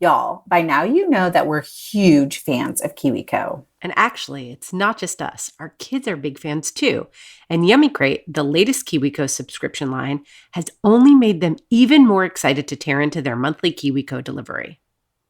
Y'all, by now you know that we're huge fans of KiwiCo. And actually, it's not just us. Our kids are big fans too. And Yummy Crate, the latest KiwiCo subscription line, has only made them even more excited to tear into their monthly KiwiCo delivery.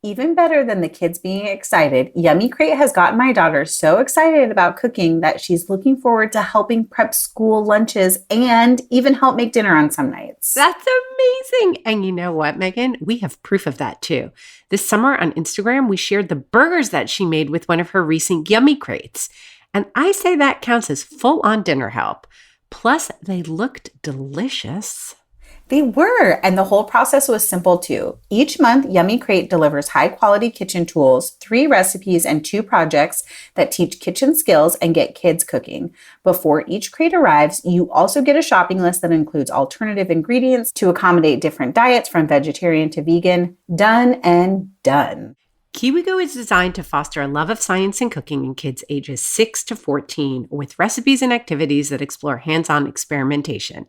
Even better than the kids being excited, Yummy Crate has gotten my daughter so excited about cooking that she's looking forward to helping prep school lunches and even help make dinner on some nights. That's amazing. And you know what, Megan? We have proof of that too. This summer on Instagram, we shared the burgers that she made with one of her recent Yummy Crates. And I say that counts as full-on dinner help. Plus, they looked delicious. They were, and the whole process was simple too. Each month, Yummy Crate delivers high-quality kitchen tools, 3 recipes, and 2 projects that teach kitchen skills and get kids cooking. Before each crate arrives, you also get a shopping list that includes alternative ingredients to accommodate different diets from vegetarian to vegan. Done and done. KiwiGo is designed to foster a love of science and cooking in kids ages 6 to 14 with recipes and activities that explore hands-on experimentation.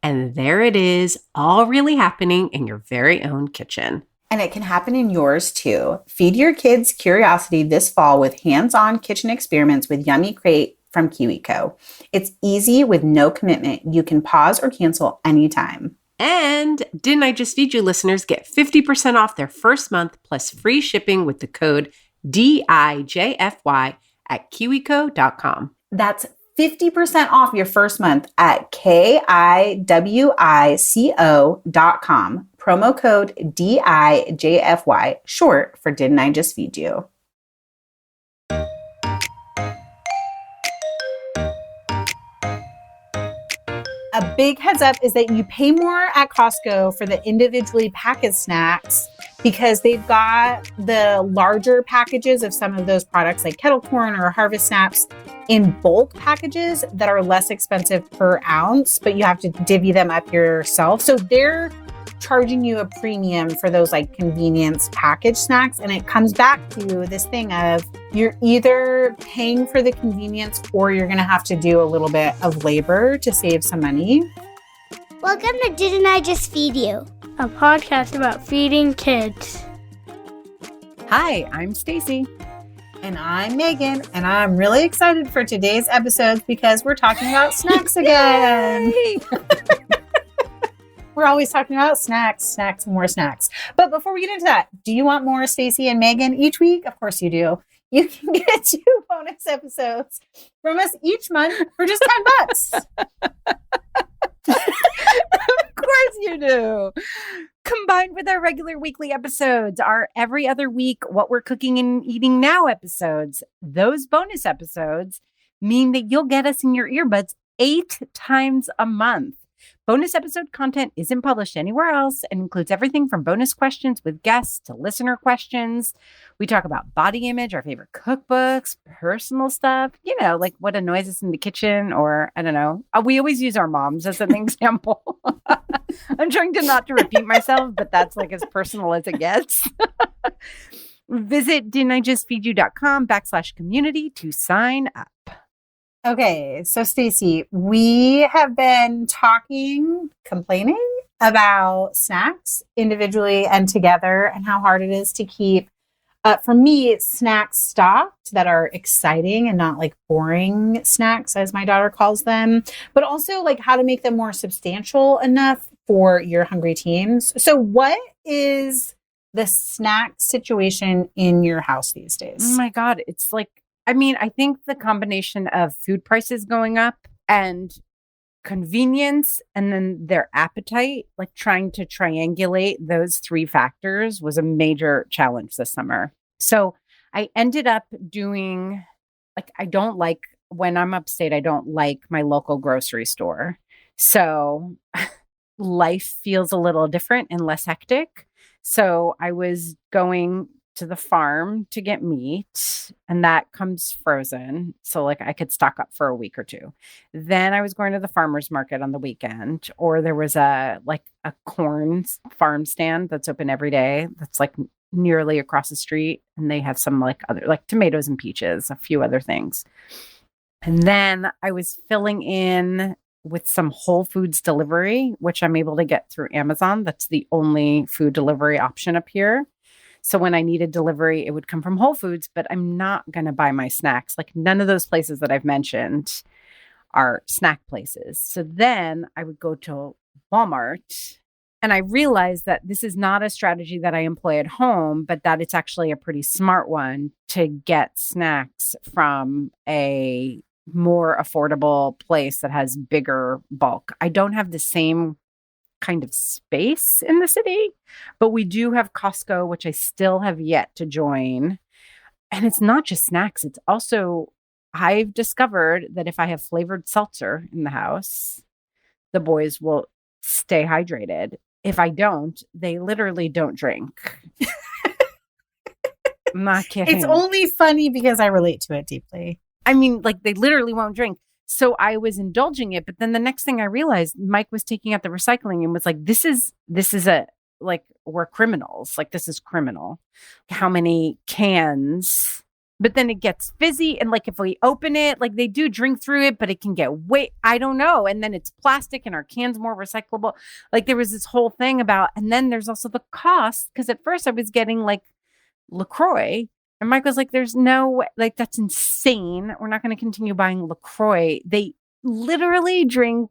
And there it is, all really happening in your very own kitchen. And it can happen in yours too. Feed your kids' curiosity this fall with hands-on kitchen experiments with Yummy Crate from KiwiCo. It's easy with no commitment. You can pause or cancel anytime. And Didn't I Just Feed You listeners get 50% off their first month plus free shipping with the code DIJFY at kiwico.com. That's 50% off your first month at kiwico.com. Promo code DIJFY, short for Didn't I Just Feed You? A big heads up is that you pay more at Costco for the individually packaged snacks because they've got the larger packages of some of those products like kettle corn or Harvest Snaps in bulk packages that are less expensive per ounce, but you have to divvy them up yourself. So they're charging you a premium for those like convenience packaged snacks. And it comes back to this thing of you're either paying for the convenience or you're going to have to do a little bit of labor to save some money. Welcome to Didn't I Just Feed You? A podcast about feeding kids. Hi, I'm Stacy. And I'm Megan, and I'm really excited for today's episode because we're talking about snacks again. We're always talking about snacks, and more snacks. But before we get into that, do you want more Stacy and Megan each week? Of course you do. You can get 2 bonus episodes from us each month for just $10. Of course you do. Combined with our regular weekly episodes, our every other week What We're Cooking and Eating Now episodes. Those bonus episodes mean that you'll get us in your earbuds 8 times a month. Bonus episode content isn't published anywhere else and includes everything from bonus questions with guests to listener questions. We talk about body image, our favorite cookbooks, personal stuff, like what annoys us in the kitchen, or I don't know. We always use our moms as an example. I'm trying to not to repeat myself, but that's like as personal as it gets. Visit didn'tijustfeedyou.com/community to sign up. Okay, so Stacy, we have been complaining about snacks individually and together and how hard it is to keep, for me, it's snacks stocked that are exciting and not like boring snacks, as my daughter calls them, but also like how to make them more substantial enough for your hungry teens. So what is the snack situation in your house these days? Oh my God, it's like, I think the combination of food prices going up and convenience and then their appetite, like trying to triangulate those 3 factors was a major challenge this summer. So I ended up doing, when I'm upstate, I don't like my local grocery store. So life feels a little different and less hectic. So I was going to the farm to get meat, and that comes frozen. So like I could stock up for a week or 2. Then I was going to the farmer's market on the weekend, or there was a corn farm stand that's open every day. That's like nearly across the street. And they have some like other, like tomatoes and peaches, a few other things. And then I was filling in with some Whole Foods delivery, which I'm able to get through Amazon. That's the only food delivery option up here. So when I needed delivery, it would come from Whole Foods, but I'm not going to buy my snacks. Like none of those places that I've mentioned are snack places. So then I would go to Walmart, and I realized that this is not a strategy that I employ at home, but that it's actually a pretty smart one to get snacks from a more affordable place that has bigger bulk. I don't have the same kind of space in the city, but we do have Costco, which I still have yet to join. And it's not just snacks. It's also, I've discovered that if I have flavored seltzer in the house, the boys will stay hydrated. If I don't, they literally don't drink. I'm not kidding. It's only funny because I relate to it deeply. I mean, like they literally won't drink. So I was indulging it. But then the next thing I realized, Mike was taking out the recycling and was like, this is a, like, we're criminals. Like, this is criminal. How many cans? But then it gets fizzy. And like, if we open it, like they do drink through it, but it can get I don't know. And then it's plastic and our can's more recyclable. Like there was this whole thing about, and then there's also the cost. Cause at first I was getting like LaCroix. And Mike was like, there's no way, like, that's insane. We're not going to continue buying LaCroix. They literally drink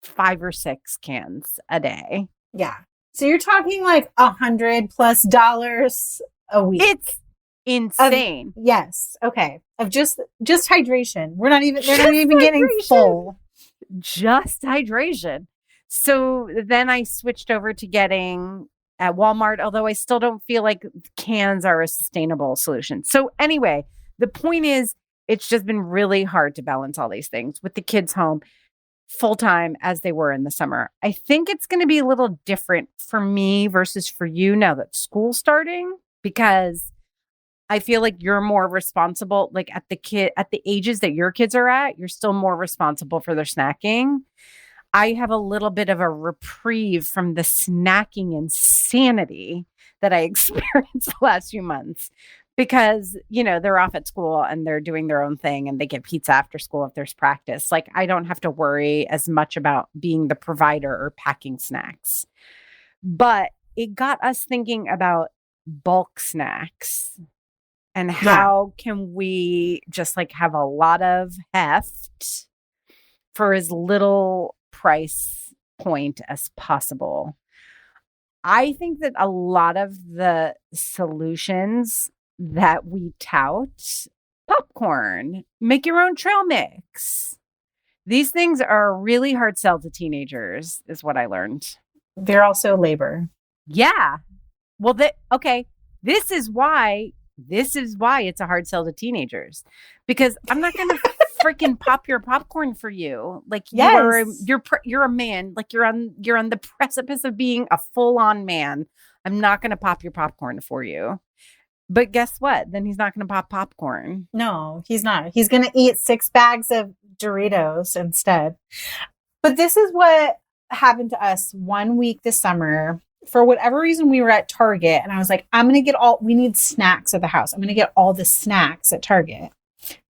5 or 6 cans a day. Yeah. So you're talking like $100+ a week. It's insane. Yes. Okay. Of just hydration. They're not even getting full. Just hydration. So then I switched over to getting at Walmart, although I still don't feel like cans are a sustainable solution. So anyway, the point is, it's just been really hard to balance all these things with the kids home full time as they were in the summer. I think it's going to be a little different for me versus for you now that school's starting, because I feel like you're more responsible, like at the ages that your kids are at, you're still more responsible for their snacking. I have a little bit of a reprieve from the snacking insanity that I experienced the last few months because, you know, they're off at school and they're doing their own thing and they get pizza after school if there's practice. Like, I don't have to worry as much about being the provider or packing snacks. But it got us thinking about bulk snacks and how can we just like have a lot of heft for as little price point as possible. I think that a lot of the solutions that we tout, popcorn, make your own trail mix. These things are a really hard sell to teenagers, is what I learned. They're also labor. Yeah. Well, this is why it's a hard sell to teenagers, because I'm not going to freaking pop your popcorn for you. Like, yes. you're a man. Like you're on the precipice of being a full-on man. I'm not going to pop your popcorn for you. But guess what? Then he's not going to pop popcorn. No, he's not. He's going to eat 6 bags of Doritos instead. But this is what happened to us one week this summer. For whatever reason, we were at Target and I was like, we need snacks at the house. I'm going to get all the snacks at Target.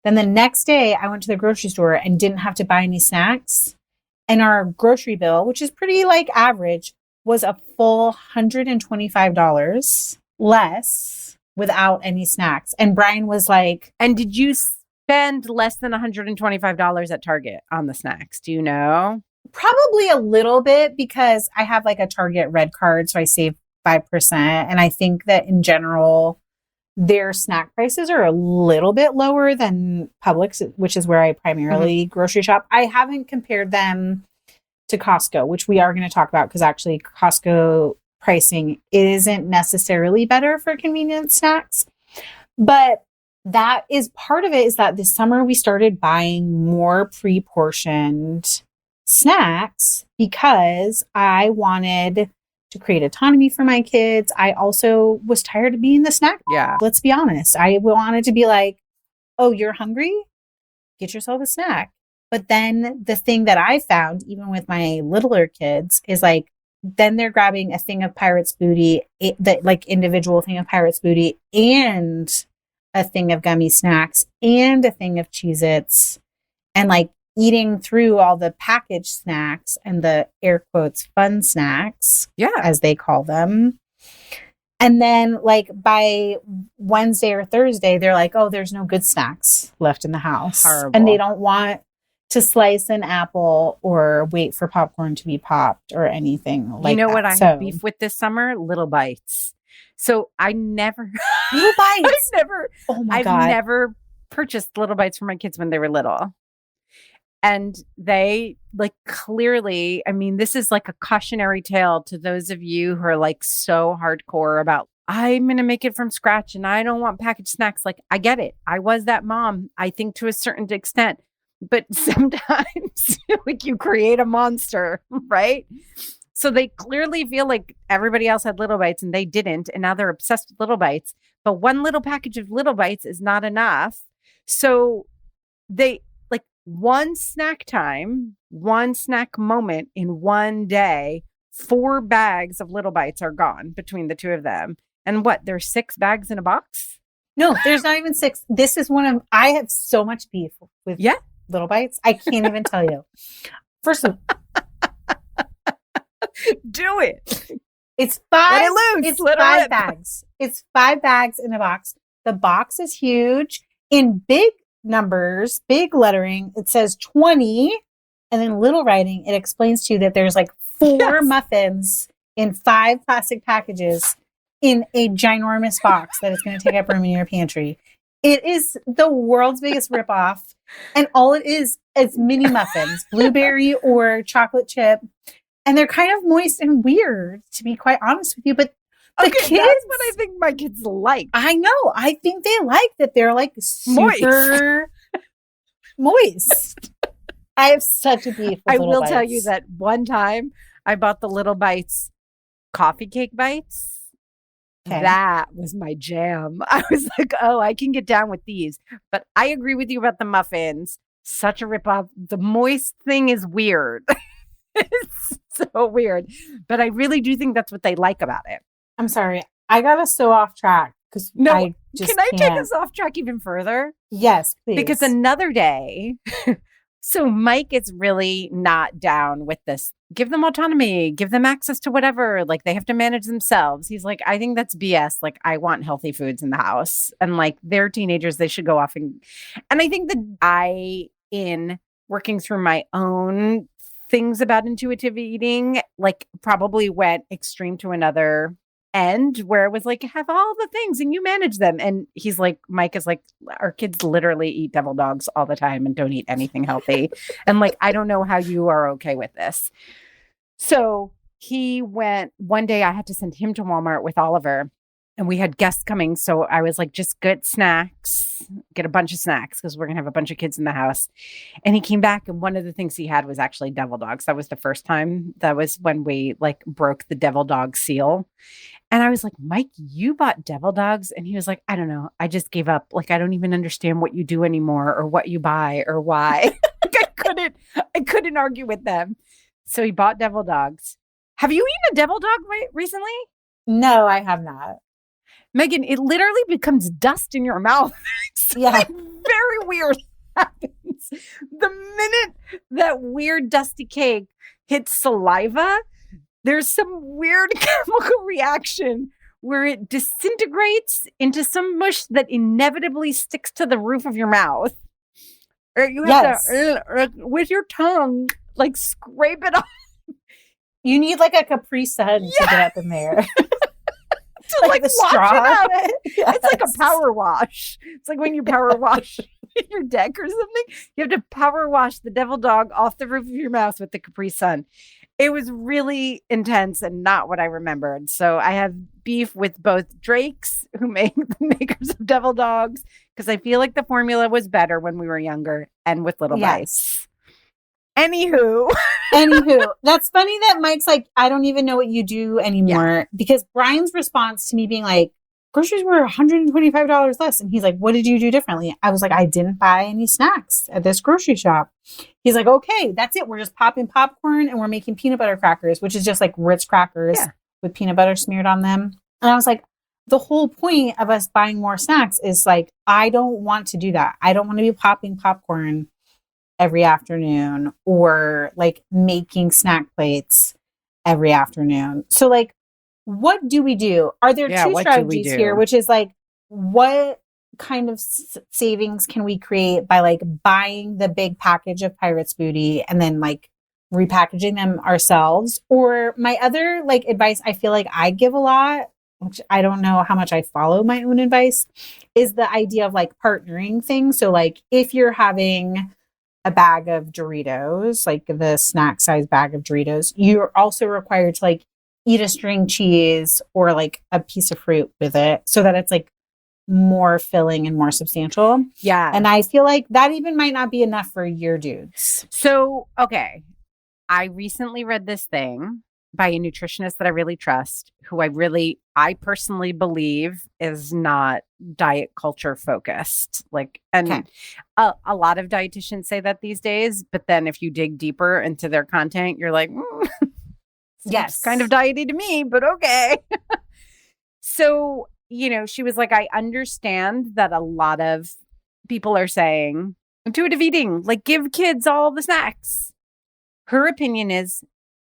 Then the next day I went to the grocery store and didn't have to buy any snacks. And our grocery bill, which is pretty like average, was a full $125 less without any snacks. And Brian was like, and did you spend less than $125 at Target on the snacks? Do you know? Probably a little bit, because I have like a Target red card, so I save 5%. And I think that in general, their snack prices are a little bit lower than Publix, which is where I primarily grocery shop. I haven't compared them to Costco, which we are going to talk about, because actually Costco pricing isn't necessarily better for convenience snacks. But that is part of it, is that this summer we started buying more pre-portioned snacks because I wanted to create autonomy for my kids. I also was tired of being the snack. Yeah. Let's be honest. I wanted to be like, oh, you're hungry? Get yourself a snack. But then the thing that I found, even with my littler kids, is like, then they're grabbing a thing of Pirate's Booty, that like individual thing of Pirate's Booty, and a thing of gummy snacks, and a thing of Cheez-Its, and like eating through all the packaged snacks and the air quotes fun snacks, as they call them. And then like by Wednesday or Thursday, they're like, oh, there's no good snacks left in the house. Horrible. And they don't want to slice an apple or wait for popcorn to be popped or anything like that. You know what I So, had beef with this summer? Little Bites. So I never, Little Bites. Oh my I've God. never purchased Little Bites for my kids when they were little. And they like clearly, I mean, this is like a cautionary tale to those of you who are like so hardcore about, I'm going to make it from scratch and I don't want packaged snacks. Like, I get it. I was that mom, I think to a certain extent. But sometimes like you create a monster, right? So they clearly feel like everybody else had Little Bites and they didn't. And now they're obsessed with Little Bites. But one little package of Little Bites is not enough. So they like one snack time, one snack moment in one day, 4 bags of Little Bites are gone between the two of them. And what? There's 6 bags in a box? No, there's not even 6. This is I have so much beef with Yeah. Little Bites. I can't even tell you. First of all, Do it. it's Let 5. it loose. It's Let it 5 rip. bags. It's 5 bags in a box. The box is huge. In big numbers, big lettering, it says 20. And then little writing, it explains to you that there's like 4 Yes. muffins in 5 plastic packages in a ginormous box that is going to take up room in your pantry. It is the world's biggest ripoff. And all it is mini muffins, blueberry or chocolate chip. And they're kind of moist and weird, to be quite honest with you. But the Okay, kids, that's what I think my kids like. I know. I think they like that they're like super moist. I have such a beef with I Little will tell you Bites. that one time I bought the Little Bites coffee cake bites. Okay. That was my jam. I was like, oh, I can get down with these. But I agree with you about the muffins. Such a ripoff. The moist thing is weird. It's so weird. But I really do think that's what they like about it. I'm sorry. I got us so off track because No, I just Can I take can't. us off track even further? Yes, please. Because another day, so Mike is really not down with this. Give them autonomy, give them access to whatever. Like they have to manage themselves. He's like, I think that's BS. Like I want healthy foods in the house. And like they're teenagers, they should go off and I think that in working through my own things about intuitive eating, like probably went extreme to another end where it was like, have all the things and you manage them. And he's like, Mike is like, our kids literally eat devil dogs all the time and don't eat anything healthy. And like, I don't know how you are okay with this. So he went one day, I had to send him to Walmart with Oliver and we had guests coming. So I was like, just get snacks, get a bunch of snacks because we're going to have a bunch of kids in the house. And he came back and one of the things he had was actually devil dogs. That was the first time. That was when we like broke the devil dog seal. And I was like, Mike, you bought devil dogs? And he was like, I don't know. I just gave up. Like, I don't even understand what you do anymore or what you buy or why. Like, I couldn't argue with them. So he bought devil dogs. Have you eaten a devil dog recently? No, I have not. Megan, it literally becomes dust in your mouth. It's Yeah. like very weird happens. The minute that weird dusty cake hits saliva, there's some weird chemical reaction where it disintegrates into some mush that inevitably sticks to the roof of your mouth. Or you have to, with your tongue, like scrape it off. You need like a Capri Sun to get up in there. To like the wash straw. it out. It's like Yes. a power wash. It's like when you power wash your deck or something. You have to power wash the devil dog off the roof of your mouth with the Capri Sun. It was really intense and not what I remembered. So I have beef with both Drake's, who make the makers of devil dogs, because I feel like the formula was better when we were younger, and with Little Bites. Anywho. That's funny that Mike's like, I don't even know what you do anymore. Because Brian's response to me being like, groceries were $125 less. And he's like, what did you do differently? I was like, I didn't buy any snacks at this grocery shop. He's like, okay, that's it. We're just popping popcorn and we're making peanut butter crackers, which is just like Ritz crackers with peanut butter smeared on them. And I was like, the whole point of us buying more snacks is like, I don't want to do that. I don't want to be popping popcorn every afternoon or like making snack plates every afternoon. So like what do we do? Are there Yeah, two what do we strategies here, do? which is like, what kind of savings can we create by like buying the big package of Pirates Booty and then like repackaging them ourselves? Or my other like advice I feel like I give a lot, which I don't know how much I follow my own advice, is the idea of like partnering things. So like if you're having a bag of Doritos, like the snack size bag of Doritos, you're also required to like eat a string cheese or like a piece of fruit with it so that it's like more filling and more substantial. Yeah. And I feel like that even might not be enough for your dudes. So, okay. I recently read this thing by a nutritionist that I really trust, who I personally believe is not diet culture focused. Like, and Okay. a lot of dietitians say that these days, but then if you dig deeper into their content, you're like, Yes. kind of diety to me, but okay. So, she was like, I understand that a lot of people are saying intuitive eating, like give kids all the snacks. Her opinion is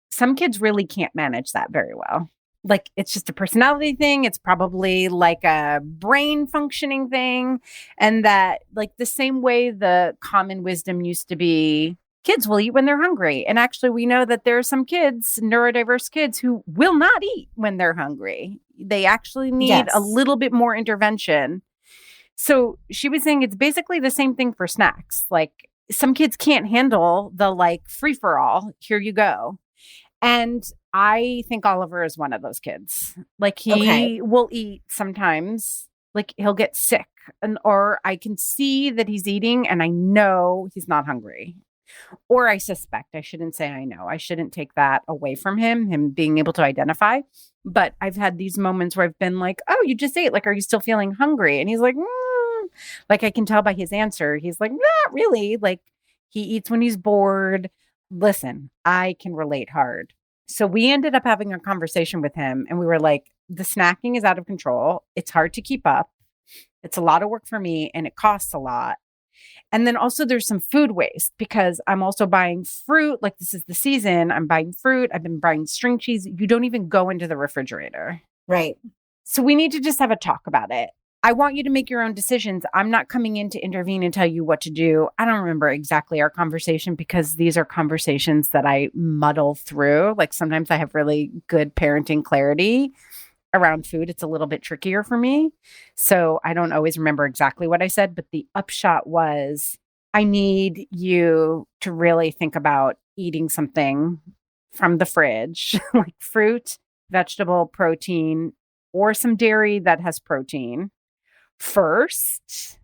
some kids really can't manage that very well. Like it's just a personality thing. It's probably like a brain functioning thing. And that like the same way the common wisdom used to be, kids will eat when they're hungry. And actually we know that there are some kids, neurodiverse kids, who will not eat when they're hungry. They actually need a little bit more intervention. So she was saying it's basically the same thing for snacks. Like some kids can't handle the like free for all. Here you go. And I think Oliver is one of those kids. Like he will eat sometimes, like he'll get sick or I can see that he's eating and I know he's not hungry. Or I suspect, I shouldn't say I know. I shouldn't take that away from him being able to identify. But I've had these moments where I've been like, oh, you just ate. Like, are you still feeling hungry? And he's like, like I can tell by his answer. He's like, not really. Like he eats when he's bored. Listen, I can relate hard. So we ended up having a conversation with him and we were like, the snacking is out of control. It's hard to keep up. It's a lot of work for me and it costs a lot. And then also there's some food waste because I'm also buying fruit. Like this is the season. I'm buying fruit. I've been buying string cheese. You don't even go into the refrigerator. Right. So we need to just have a talk about it. I want you to make your own decisions. I'm not coming in to intervene and tell you what to do. I don't remember exactly our conversation because these are conversations that I muddle through. Like sometimes I have really good parenting clarity around food. It's a little bit trickier for me. So I don't always remember exactly what I said, but the upshot was I need you to really think about eating something from the fridge, like fruit, vegetable, protein, or some dairy that has protein first,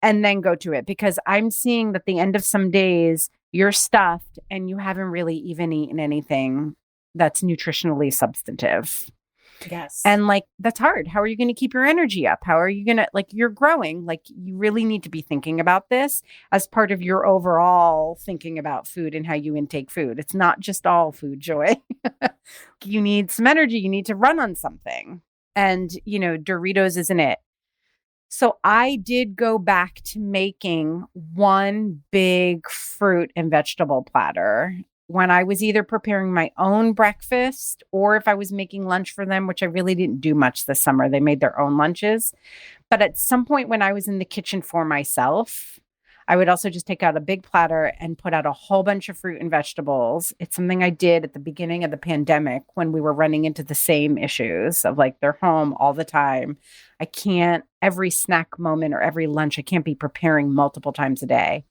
and then go to it. Because I'm seeing that the end of some days, you're stuffed and you haven't really even eaten anything that's nutritionally substantive. Yes. And like, that's hard. How are you going to keep your energy up? How are you going to, like, you're growing. Like, you really need to be thinking about this as part of your overall thinking about food and how you intake food. It's not just all food, Joy. You need some energy. You need to run on something. And, Doritos isn't it. So I did go back to making one big fruit and vegetable platter when I was either preparing my own breakfast or if I was making lunch for them, which I really didn't do much this summer. They made their own lunches. But at some point when I was in the kitchen for myself, I would also just take out a big platter and put out a whole bunch of fruit and vegetables. It's something I did at the beginning of the pandemic when we were running into the same issues of like they're home all the time. I can't, every snack moment or every lunch, I can't be preparing multiple times a day.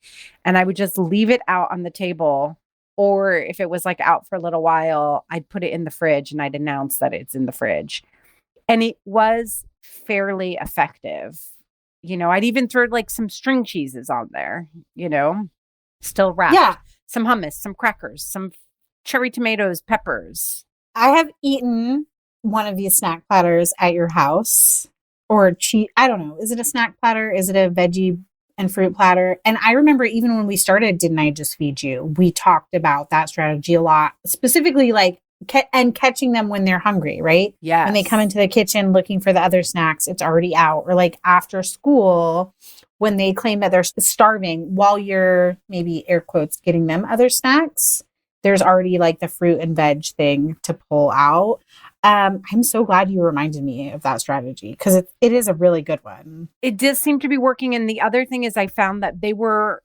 And I would just leave it out on the table. Or if it was like out for a little while, I'd put it in the fridge and I'd announce that it's in the fridge. And it was fairly effective. I'd even throw like some string cheeses on there, still wrapped. Yeah. Some hummus, some crackers, some cherry tomatoes, peppers. I have eaten one of these snack platters at your house or cheese. I don't know. Is it a snack platter? Is it a veggie and fruit platter? And I remember even when we started Didn't I Just Feed You, we talked about that strategy a lot, specifically like and catching them when they're hungry, right? Yeah. When they come into the kitchen looking for the other snacks, it's already out. Or like after school, when they claim that they're starving while you're maybe air quotes getting them other snacks, there's already like the fruit and veg thing to pull out. I'm so glad you reminded me of that strategy because it is a really good one. It does seem to be working. And the other thing is I found that they were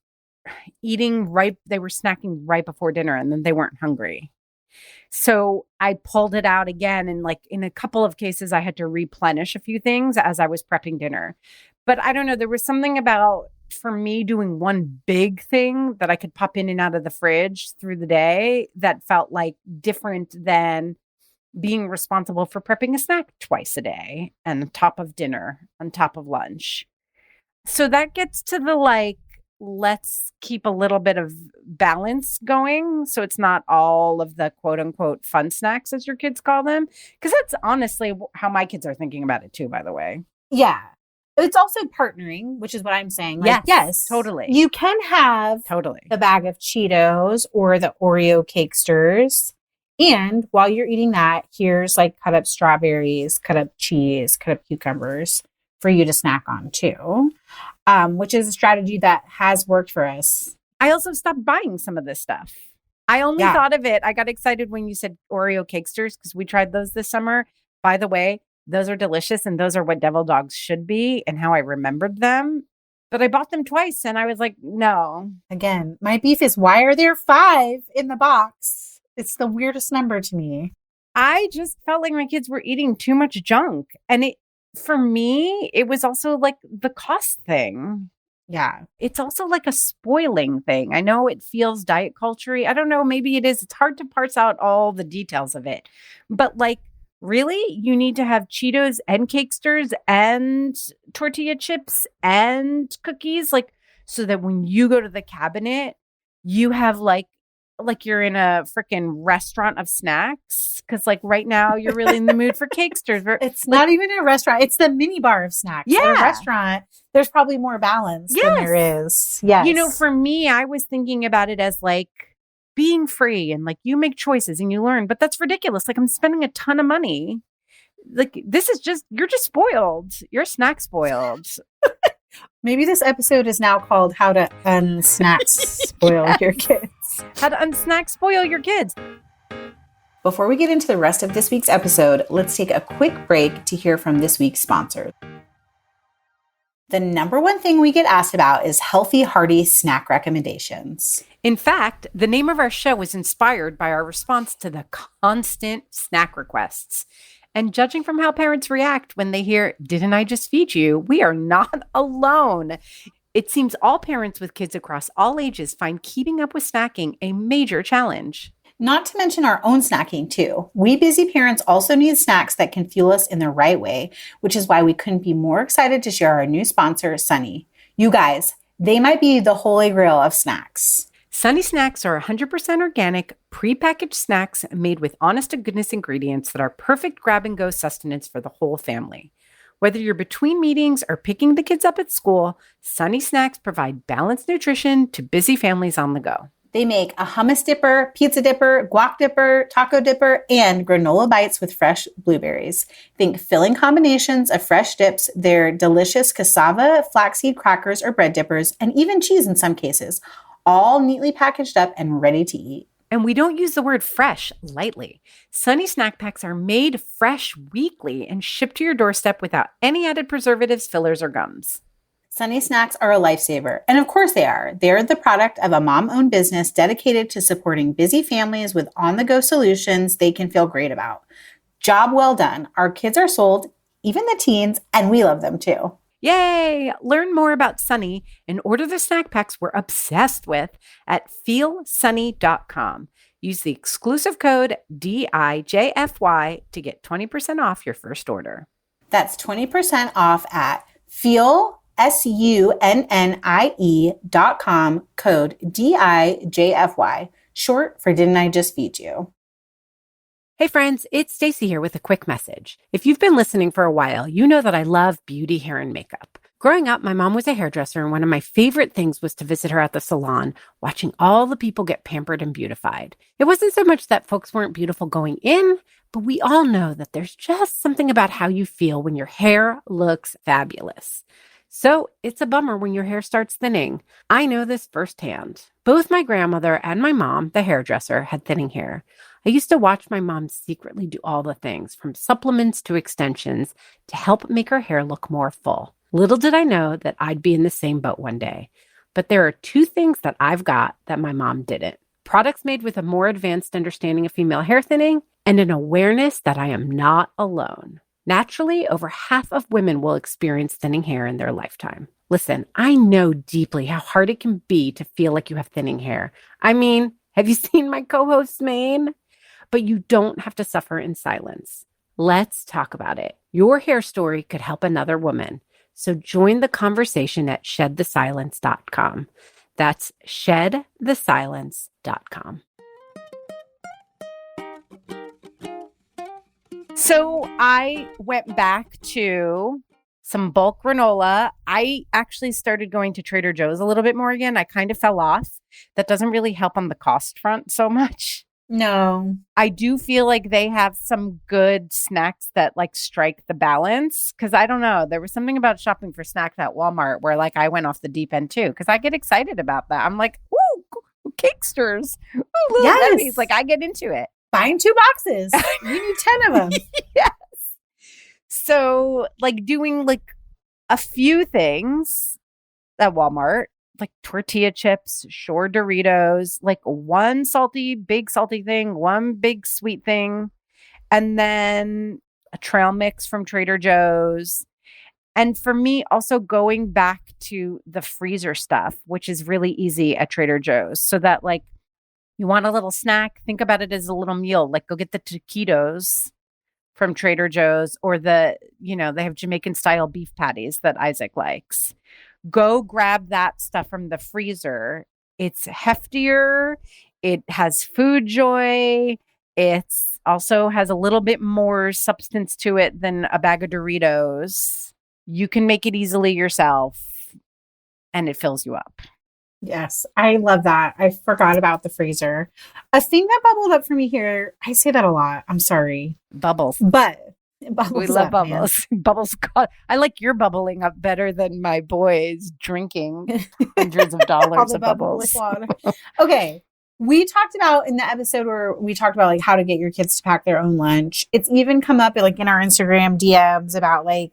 snacking right before dinner and then they weren't hungry. So I pulled it out again. And like in a couple of cases, I had to replenish a few things as I was prepping dinner. But I don't know, there was something about for me doing one big thing that I could pop in and out of the fridge through the day that felt like different than being responsible for prepping a snack twice a day and on top of dinner, on top of lunch. So that gets to the like, let's keep a little bit of balance going. So it's not all of the quote unquote fun snacks, as your kids call them. Because that's honestly how my kids are thinking about it too, by the way. Yeah. It's also partnering, which is what I'm saying. Like, yes, totally. You can have the bag of Cheetos or the Oreo Cakesters. And while you're eating that, here's like cut up strawberries, cut up cheese, cut up cucumbers for you to snack on too, which is a strategy that has worked for us. I also stopped buying some of this stuff. I only thought of it. I got excited when you said Oreo Cakesters because we tried those this summer. By the way, those are delicious and those are what devil dogs should be and how I remembered them. But I bought them twice and I was like, no. Again, my beef is why are there 5 in the box? It's the weirdest number to me. I just felt like my kids were eating too much junk. And for me, it was also like the cost thing. Yeah. It's also like a spoiling thing. I know it feels diet culture-y. I don't know. Maybe it is. It's hard to parse out all the details of it. But like, really? You need to have Cheetos and Cakesters and tortilla chips and cookies? Like, so that when you go to the cabinet, you have like you're in a freaking restaurant of snacks. Cause like right now you're really in the mood for Cakesters. It's not even a restaurant. It's the mini bar of snacks. Yeah. At a restaurant, there's probably more balance than there is. Yes. You know, for me, I was thinking about it as like being free and like you make choices and you learn, but that's ridiculous. Like I'm spending a ton of money. Like this is you're just spoiled. You're snack spoiled. Maybe this episode is now called How to Unsnack Spoil Your Kids. How to unsnack spoil your kids. Before we get into the rest of this week's episode, let's take a quick break to hear from this week's sponsor. The number one thing we get asked about is healthy, hearty snack recommendations. In fact, the name of our show was inspired by our response to the constant snack requests. And judging from how parents react when they hear, "Didn't I just feed you?" we are not alone. It seems all parents with kids across all ages find keeping up with snacking a major challenge. Not to mention our own snacking too. We busy parents also need snacks that can fuel us in the right way, which is why we couldn't be more excited to share our new sponsor, Sunny. You guys, they might be the holy grail of snacks. Sunny Snacks are 100% organic, prepackaged snacks made with honest-to-goodness ingredients that are perfect grab-and-go sustenance for the whole family. Whether you're between meetings or picking the kids up at school, Sunny Snacks provide balanced nutrition to busy families on the go. They make a hummus dipper, pizza dipper, guac dipper, taco dipper, and granola bites with fresh blueberries. Think filling combinations of fresh dips, their delicious cassava, flaxseed crackers or bread dippers, and even cheese in some cases, all neatly packaged up and ready to eat. And we don't use the word fresh lightly. Sunny Snack Packs are made fresh weekly and shipped to your doorstep without any added preservatives, fillers, or gums. Sunny Snacks are a lifesaver. And of course they are. They're the product of a mom-owned business dedicated to supporting busy families with on-the-go solutions they can feel great about. Job well done. Our kids are sold, even the teens, and we love them too. Yay! Learn more about Sunny and order the snack packs we're obsessed with at feelsunny.com. Use the exclusive code DIJFY to get 20% off your first order. That's 20% off at feelsunnie.com, code DIJFY, short for Didn't I Just Feed You? Hey friends, it's Stacey here with a quick message. If you've been listening for a while, you know that I love beauty, hair, and makeup. Growing up, my mom was a hairdresser, and one of my favorite things was to visit her at the salon, watching all the people get pampered and beautified. It wasn't so much that folks weren't beautiful going in, but we all know that there's just something about how you feel when your hair looks fabulous. So it's a bummer when your hair starts thinning. I know this firsthand. Both my grandmother and my mom, the hairdresser, had thinning hair. I used to watch my mom secretly do all the things, from supplements to extensions, to help make her hair look more full. Little did I know that I'd be in the same boat one day. But there are two things that I've got that my mom didn't: products made with a more advanced understanding of female hair thinning and an awareness that I am not alone. Naturally, over half of women will experience thinning hair in their lifetime. Listen, I know deeply how hard it can be to feel like you have thinning hair. I mean, have you seen my co-host's mane? But you don't have to suffer in silence. Let's talk about it. Your hair story could help another woman. So join the conversation at shedthesilence.com. That's shedthesilence.com. So I went back to some bulk granola. I actually started going to Trader Joe's a little bit more again. I kind of fell off. That doesn't really help on the cost front so much. No. I do feel like they have some good snacks that like strike the balance. Cause I don't know. There was something about shopping for snacks at Walmart where like I went off the deep end too. Cause I get excited about that. I'm like, ooh, Cakesters. Ooh, little Yes. Debbie's. Like I get into it. Buying 2 boxes. You need 10 of them. Yes. So like doing like a few things at Walmart, like tortilla chips, Shore Doritos, like one big salty thing, one big sweet thing, and then a trail mix from Trader Joe's. And for me, also going back to the freezer stuff, which is really easy at Trader Joe's, so that like you want a little snack, think about it as a little meal. Like go get the taquitos from Trader Joe's, or they have Jamaican style beef patties that Isaac likes. Go grab that stuff from the freezer. It's heftier. It has food joy. It's also has a little bit more substance to it than a bag of Doritos. You can make it easily yourself and it fills you up. Yes, I love that. I forgot about the freezer. A thing that bubbled up for me here, I say that a lot. I'm sorry. Bubbles. But it bubbles We love up, man. bubbles. Bubbles. I like your bubbling up better than my boys drinking hundreds of All dollars the of bubbles bubbles. with water. Okay. We talked about in the episode where we talked about like how to get your kids to pack their own lunch. It's even come up like in our Instagram DMs about like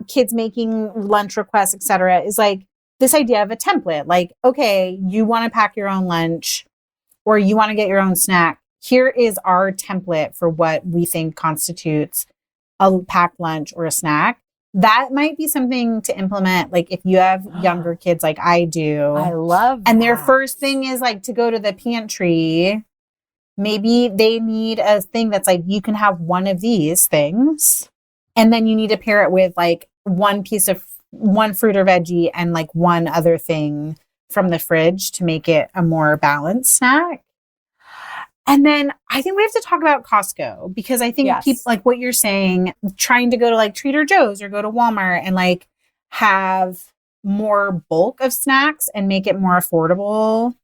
kids making lunch requests, etc. Is like this idea of a template. Like, okay, you want to pack your own lunch or you want to get your own snack. Here is our template for what we think constitutes a packed lunch or a snack. That might be something to implement. Like if you have younger kids like I do. I love And their that. first thing is like to go to the pantry. Maybe they need a thing that's like, you can have one of these things. And then you need to pair it with like one fruit or veggie and like one other thing from the fridge to make it a more balanced snack. And then I think we have to talk about Costco because I think Yes. people like what you're saying, trying to go to like Trader Joe's or go to Walmart and like have more bulk of snacks and make it more affordable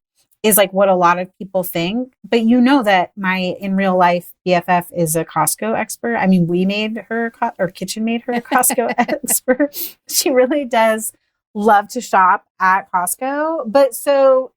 is like what a lot of people think. But you know that my in real life BFF is a Costco expert. I mean, we made her Kitchen made her a Costco expert. She really does love to shop at Costco. But so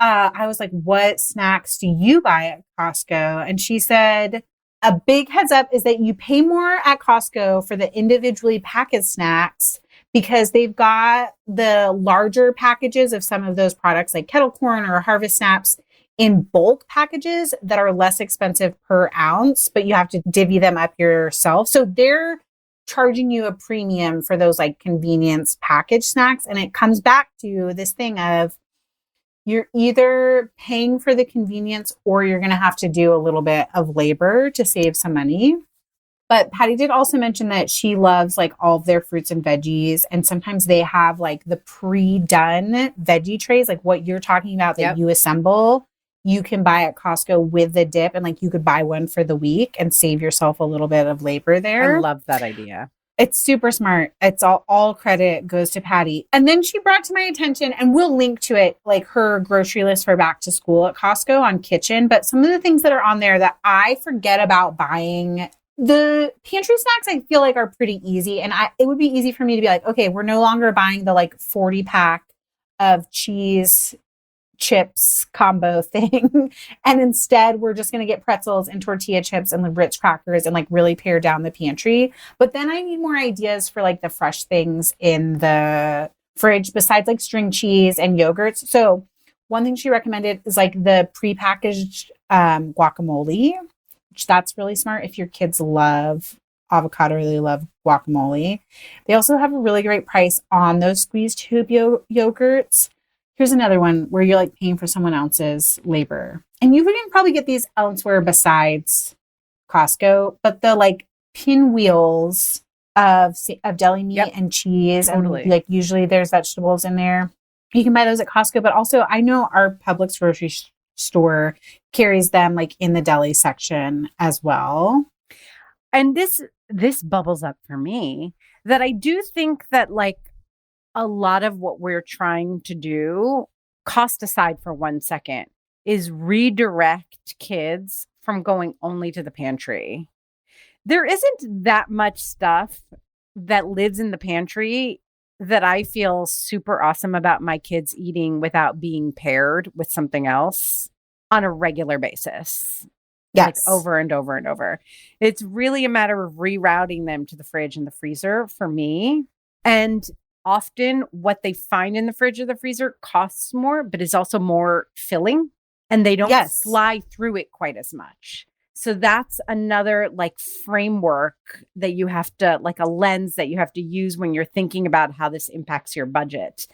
I was like, what snacks do you buy at Costco? And she said, a big heads up is that you pay more at Costco for the individually packaged snacks because they've got the larger packages of some of those products like kettle corn or Harvest Snaps in bulk packages that are less expensive per ounce, but you have to divvy them up yourself. So they're charging you a premium for those like convenience packaged snacks. And it comes back to this thing of you're either paying for the convenience or you're going to have to do a little bit of labor to save some money. But Patty did also mention that she loves like all of their fruits and veggies. And sometimes they have like the pre-done veggie trays, like what you're talking about that Yep. you assemble, you can buy at Costco with the dip. And like you could buy one for the week and save yourself a little bit of labor there. I love that idea. It's super smart. It's all credit goes to Patty. And then she brought to my attention, and we'll link to it, like her grocery list for back to school at Costco on Kitchen. But some of the things that are on there that I forget about buying, the pantry snacks I feel like are pretty easy. And it would be easy for me to be like, okay, we're no longer buying the like 40 pack of cheese chips combo thing. And instead, we're just going to get pretzels and tortilla chips and the Ritz crackers and like really pare down the pantry. But then I need more ideas for like the fresh things in the fridge besides like string cheese and yogurts. So one thing she recommended is like the prepackaged guacamole, which that's really smart if your kids love avocado or they love guacamole. They also have a really great price on those squeezed tube yogurts. Here's another one where you're like paying for someone else's labor. And you can probably get these elsewhere besides Costco, but the like pinwheels of deli meat and cheese. Totally. And like usually there's vegetables in there. You can buy those at Costco, but also I know our Publix grocery store carries them like in the deli section as well. And this bubbles up for me that I do think that like a lot of what we're trying to do, cost aside for 1 second, is redirect kids from going only to the pantry. There isn't that much stuff that lives in the pantry that I feel super awesome about my kids eating without being paired with something else on a regular basis. Yes. Like over and over and over. It's really a matter of rerouting them to the fridge and the freezer for me. And often what they find in the fridge or the freezer costs more, but is also more filling, and they don't fly through it quite as much. So that's another like framework that you have to, like a lens that you have to use when you're thinking about how this impacts your budget.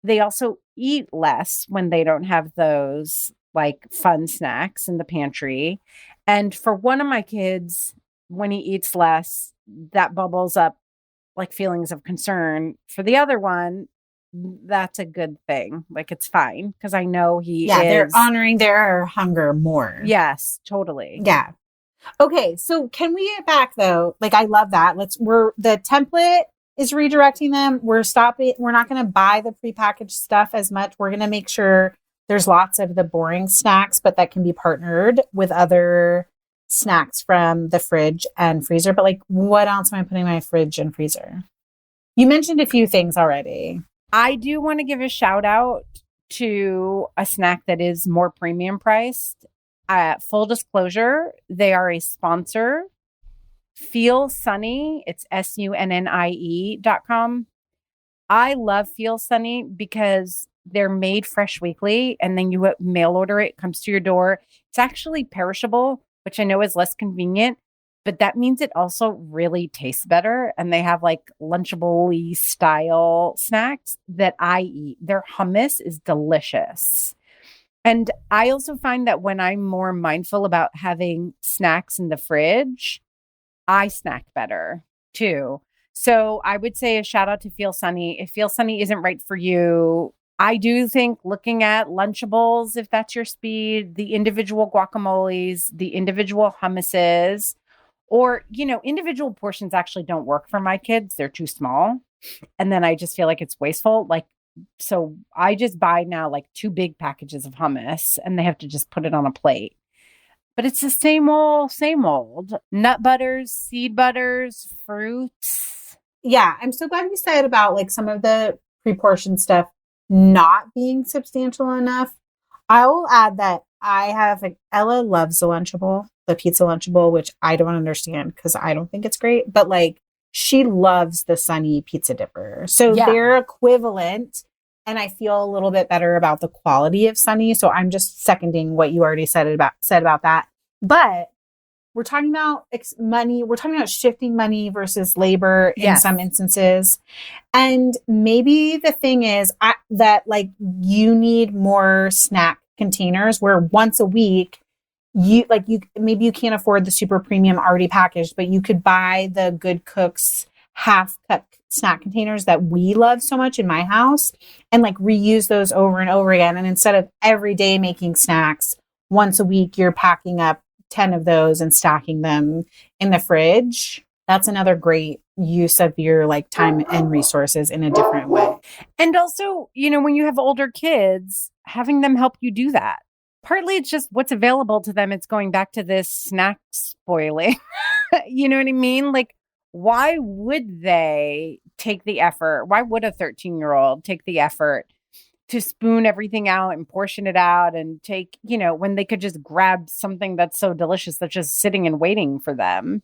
They also eat less when they don't have those like fun snacks in the pantry. And for one of my kids, when he eats less, that bubbles up like feelings of concern. For the other one, that's a good thing. Like it's fine because I know they're honoring their hunger more. Yes, totally. Yeah. Okay, so can we get back though? Like I love that. The template is redirecting them. We're not going to buy the prepackaged stuff as much. We're going to make sure there's lots of the boring snacks, but that can be partnered with other snacks from the fridge and freezer. But like, what else am I putting in my fridge and freezer? You mentioned a few things already. I do want to give a shout out to a snack that is more premium priced. Full disclosure, they are a sponsor. Feel Sunny. It's SUNNIE.com. I love Feel Sunny because they're made fresh weekly, and then you mail order it, comes to your door. It's actually perishable, which I know is less convenient, but that means it also really tastes better. And they have like Lunchable-y style snacks that I eat. Their hummus is delicious. And I also find that when I'm more mindful about having snacks in the fridge, I snack better too. So I would say a shout out to Feel Sunny. If Feel Sunny isn't right for you, I do think looking at Lunchables, if that's your speed, the individual guacamoles, the individual hummuses, or, individual portions actually don't work for my kids. They're too small. And then I just feel like it's wasteful. So I just buy now like 2 big packages of hummus and they have to just put it on a plate. But it's the same old. Nut butters, seed butters, fruits. Yeah, I'm so glad you said about like some of the pre-portioned stuff not being substantial enough. I will add that I have Ella loves the Lunchable, the pizza Lunchable, which I don't understand because I don't think it's great, but like she loves the Sunny pizza dipper. So they're equivalent, and I feel a little bit better about the quality of Sunny. So I'm just seconding what you already said about that. But we're talking about money. We're talking about shifting money versus labor in some instances. And maybe the thing is that like you need more snack containers where once a week maybe you can't afford the super premium already packaged, but you could buy the Good Cooks half cup snack containers that we love so much in my house and like reuse those over and over again. And instead of every day making snacks, once a week, you're packing up 10 of those and stacking them in the fridge. That's another great use of your like time and resources in a different way. And also, when you have older kids, having them help you do that. Partly it's just what's available to them. It's going back to this snack spoiling. You know what I mean? Like, why would they take the effort? Why would a 13-year-old take the effort to spoon everything out and portion it out and take, when they could just grab something that's so delicious that's just sitting and waiting for them,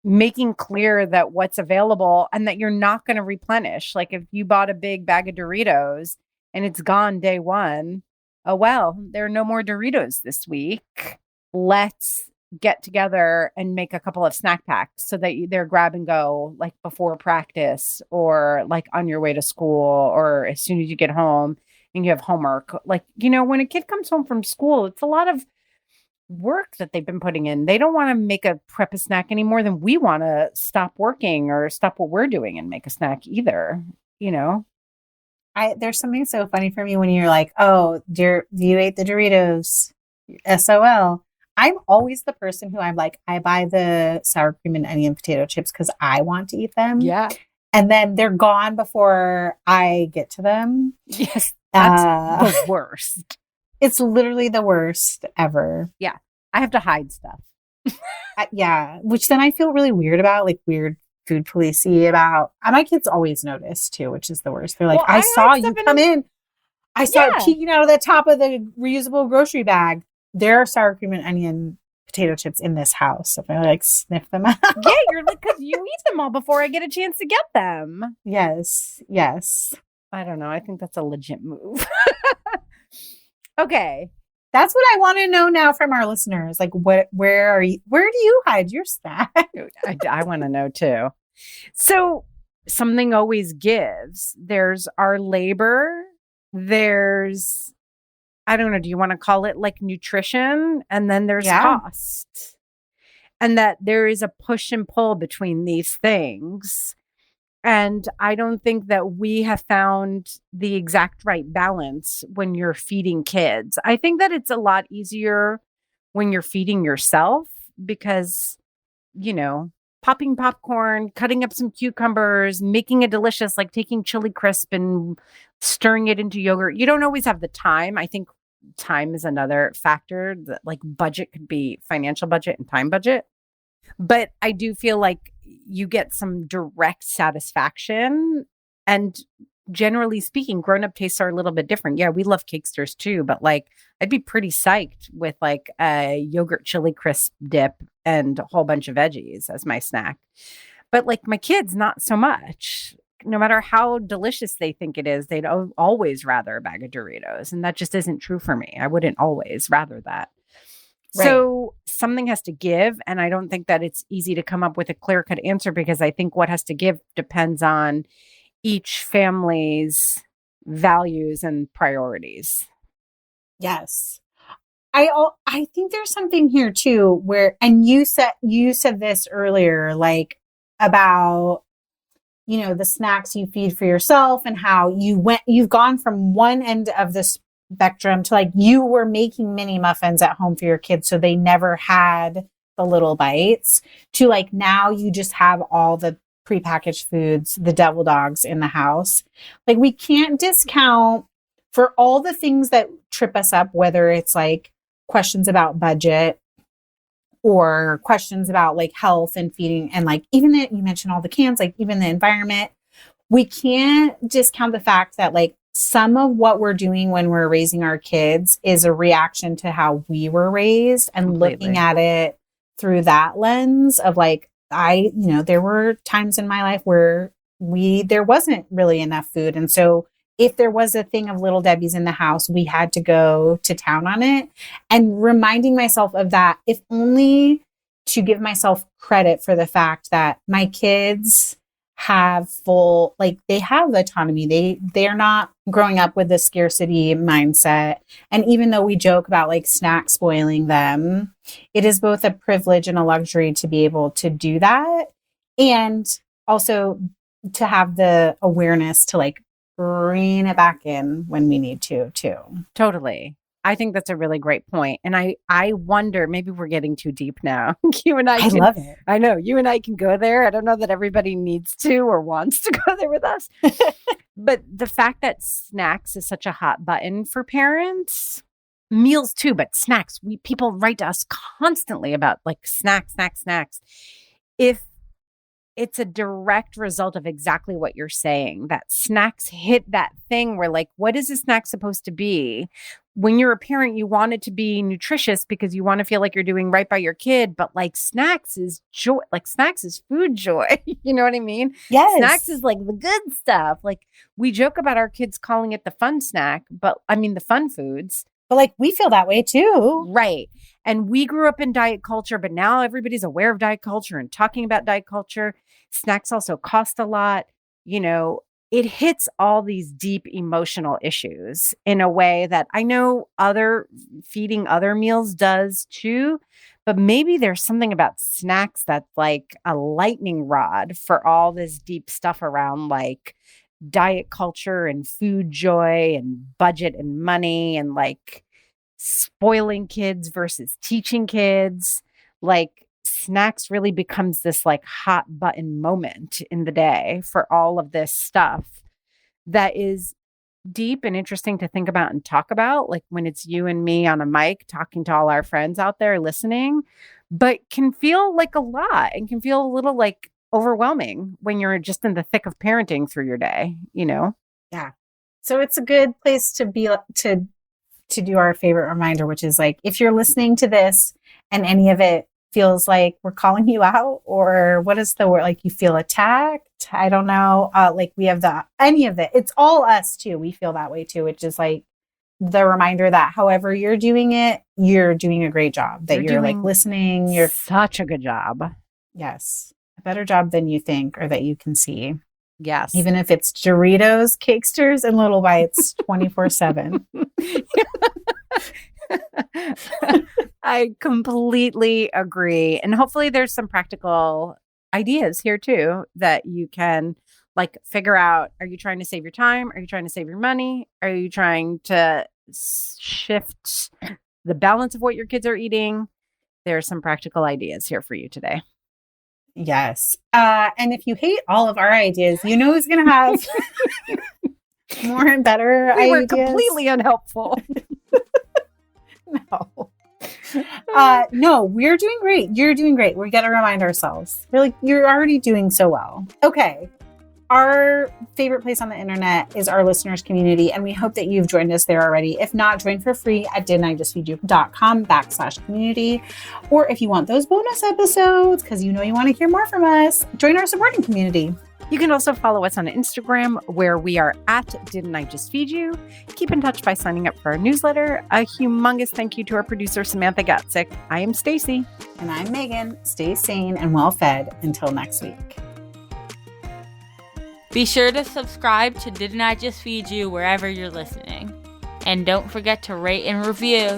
making clear that what's available and that you're not going to replenish. Like if you bought a big bag of Doritos and it's gone day one, oh, well, there are no more Doritos this week. Let's get together and make a couple of snack packs so that they're grab and go like before practice or like on your way to school or as soon as you get home and you have homework. Like, when a kid comes home from school, it's a lot of work that they've been putting in. They don't want to make prep a snack any more than we want to stop working or stop what we're doing and make a snack either, There's something so funny for me when you're like, oh, you ate the Doritos, SOL. I'm always the person who I'm like, I buy the sour cream and onion potato chips because I want to eat them. Yeah. And then they're gone before I get to them. Yes. That's the worst. It's literally the worst ever. Yeah. I have to hide stuff. Yeah. Which then I feel really weird about, like weird food policey about. And my kids always notice too, which is the worst. They're like, I saw you come in. I saw it peeking out of the top of the reusable grocery bag. There are sour cream and onion potato chips in this house. So I like sniff them out. Yeah, you're like, because you eat them all before I get a chance to get them. Yes. I don't know. I think that's a legit move. Okay. That's what I want to know now from our listeners. Like, where do you hide your snack? I want to know too. So something always gives. There's our labor. There's, I don't know, do you want to call it like nutrition? And then there's cost. And that there is a push and pull between these things. And I don't think that we have found the exact right balance when you're feeding kids. I think that it's a lot easier when you're feeding yourself because, popping popcorn, cutting up some cucumbers, making it delicious, like taking chili crisp and stirring it into yogurt. You don't always have the time. I think time is another factor that like budget could be financial budget and time budget. But I do feel like you get some direct satisfaction. And generally speaking, grown-up tastes are a little bit different. Yeah, we love Cakesters too, but like I'd be pretty psyched with like a yogurt chili crisp dip and a whole bunch of veggies as my snack. But like my kids, not so much. No matter how delicious they think it is, they'd always rather a bag of Doritos. And that just isn't true for me. I wouldn't always rather that. Right. So something has to give. And I don't think that it's easy to come up with a clear-cut answer because I think what has to give depends on each family's values and priorities. Yes. I think there's something here too where, and you said this earlier, like about, the snacks you feed for yourself and how you've gone from one end of the spectrum to like you were making mini muffins at home for your kids so they never had the little bites to like now you just have all the prepackaged foods, the devil dogs in the house. Like we can't discount for all the things that trip us up, whether it's like questions about budget or questions about like health and feeding and like even that you mentioned all the cans, like even the environment. We can't discount the fact that like some of what we're doing when we're raising our kids is a reaction to how we were raised and Completely. looking at it through that lens of like, there were times in my life where there wasn't really enough food. And so if there was a thing of Little Debbie's in the house, we had to go to town on it. And reminding myself of that, if only to give myself credit for the fact that my kids have they have autonomy. They're not growing up with the scarcity mindset. And even though we joke about like snacks spoiling them, it is both a privilege and a luxury to be able to do that. And also to have the awareness to like bring it back in when we need to too. Totally. I think that's a really great point. And I wonder, maybe we're getting too deep now. You and I love it. I know you and I can go there. I don't know that everybody needs to or wants to go there with us. But the fact that snacks is such a hot button for parents, meals too, but snacks, people write to us constantly about like snacks. If it's a direct result of exactly what you're saying, that snacks hit that thing where like, what is a snack supposed to be? When you're a parent, you want it to be nutritious because you want to feel like you're doing right by your kid. But like snacks is joy, like snacks is food joy. You know what I mean? Yes. Snacks is like the good stuff. Like we joke about our kids calling it the fun snack, but I mean the fun foods. But like we feel that way too. Right. And we grew up in diet culture, but now everybody's aware of diet culture and talking about diet culture. Snacks also cost a lot. You know, it hits all these deep emotional issues in a way that I know feeding other meals does too. But maybe there's something about snacks that's like a lightning rod for all this deep stuff around like diet culture and food joy and budget and money and like spoiling kids versus teaching kids. Like snacks really becomes this like hot button moment in the day for all of this stuff that is deep and interesting to think about and talk about, like when it's you and me on a mic talking to all our friends out there listening, but can feel like a lot and can feel a little like overwhelming when you're just in the thick of parenting through your day, you know? Yeah. So it's a good place to be to do our favorite reminder, which is like, if you're listening to this and any of it feels like we're calling you out, or what is the word? Like you feel attacked. I don't know. Like we have any of it. It's all us too. We feel that way too. It's just like the reminder that however you're doing it, you're doing a great job, that you're like listening. You're such a good job. Yes. A better job than you think or that you can see. Yes. Even if it's Doritos, Cakesters, and Little Bites 24/7. I completely agree. And hopefully there's some practical ideas here too that you can like figure out. Are you trying to save your time? Are you trying to save your money? Are you trying to shift the balance of what your kids are eating? There are some practical ideas here for you today. Yes. And if you hate all of our ideas, you know who's going to have more and better ideas. We're completely unhelpful. No. No, we're doing great. You're doing great. We got to remind ourselves. You're already doing so well. Okay. Our favorite place on the internet is our listeners community, and we hope that you've joined us there already. If not, join for free at didn'tijustfeedyou.com/community. Or if you want those bonus episodes, because you know you want to hear more from us, join our supporting community. You can also follow us on Instagram, where we are at Didn't I Just Feed You? Keep in touch by signing up for our newsletter. A humongous thank you to our producer, Samantha Gatzik. I am Stacy. And I'm Megan. Stay sane and well fed until next week. Be sure to subscribe to Didn't I Just Feed You wherever you're listening. And don't forget to rate and review.